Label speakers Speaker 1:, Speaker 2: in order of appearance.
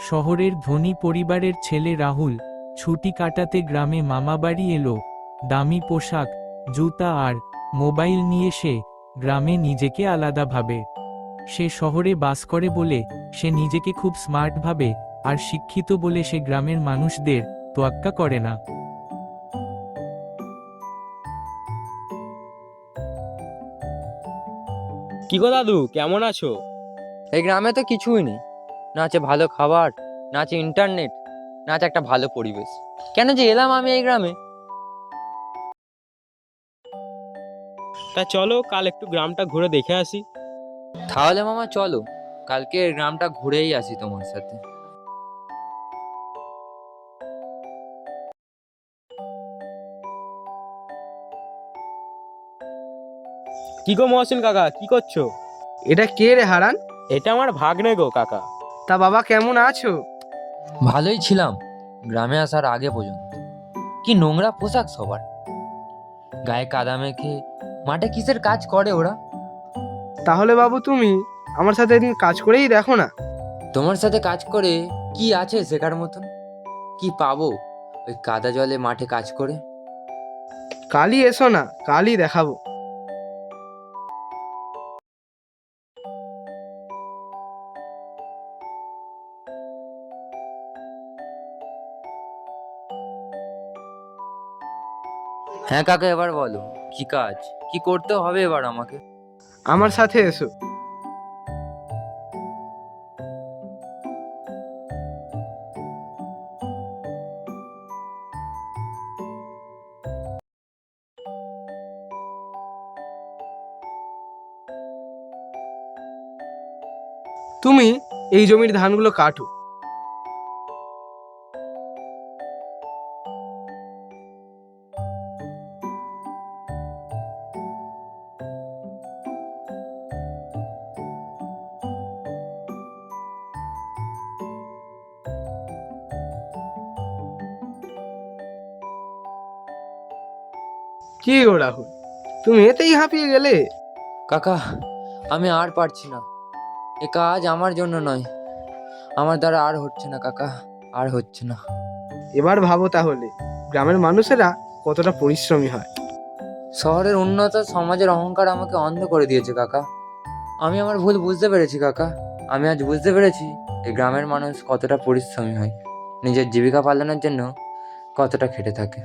Speaker 1: শহরের ধনী পরিবারের ছেলে রাহুল ছুটি কাটাতে গ্রামে মামাবাড়ি এলো। দামি পোশাক, জুতা আর মোবাইল নিয়ে সে গ্রামে নিজেকে আলাদা ভাবে। সে শহরে বাস করে বলে সে নিজেকে খুব স্মার্ট ভাবে, আর শিক্ষিত বলে সে গ্রামের মানুষদের তোয়াক্কা করে না।
Speaker 2: কি গো দাদু, কেমন আছো?
Speaker 3: এই গ্রামে তো কিছুই নেই, না আছে ভালো খাবার, না আছে ইন্টারনেট, না আছে একটা ভালো পরিবেশ। কেন যে এলাম আমি এই গ্রামে?
Speaker 2: তা চলো কাল একটু গ্রামটা ঘুরে দেখে আসি।
Speaker 3: তাহলে মামা চলো, কালকে এই গ্রামটা ঘুরেই আসি তোমার সাথে।
Speaker 2: কি গো মহসিন কাকা, কি করছো?
Speaker 4: এটা কে রে হারান?
Speaker 2: এটা আমার ভাগ্নে গো কাকা।
Speaker 4: তা বাবা কেমন আছো?
Speaker 3: ভালোই ছিলাম গ্রামে আসার আগে পর্যন্ত। কি নোংরা পোশাক সবার, গায়ে কাদা মেখে মাঠে কিসের কাজ করে ওরা?
Speaker 4: তাহলে বাবু তুমি আমার সাথে একদিন কাজ করেই দেখো না।
Speaker 3: তোমার সাথে কাজ করে কি আছে শেখার মতন? কি পাবো ওই কাদা জলে মাঠে কাজ করে?
Speaker 4: কালই এসো না, কালই দেখাবো।
Speaker 3: হ্যাঁ কাকা, এবার বলো কি কাজ, কি করতে হবে এবার আমাকে?
Speaker 4: আমার সাথে এসো। তুমি এই জমির ধানগুলো কাটো। কি গো রাহুল, তুমি এতেই হাঁপিয়ে গেলে?
Speaker 3: কাকা, আমি আর পারছি না, এ কাজ আমার জন্য নয়, আমার দ্বারা আর হচ্ছে না কাকা, আর হচ্ছে না।
Speaker 4: এবার ভাবো তাহলে গ্রামের মানুষেরা কতটা পরিশ্রমী হয়।
Speaker 3: শহরের উন্নত সমাজের অহংকার আমাকে অন্ধ করে দিয়েছে কাকা। আমি আমার ভুল বুঝতে পেরেছি কাকা। আমি আজ বুঝতে পেরেছি এই গ্রামের মানুষ কতটা পরিশ্রমী হয়, নিজের জীবিকা পালনের জন্য কতটা খেটে থাকে।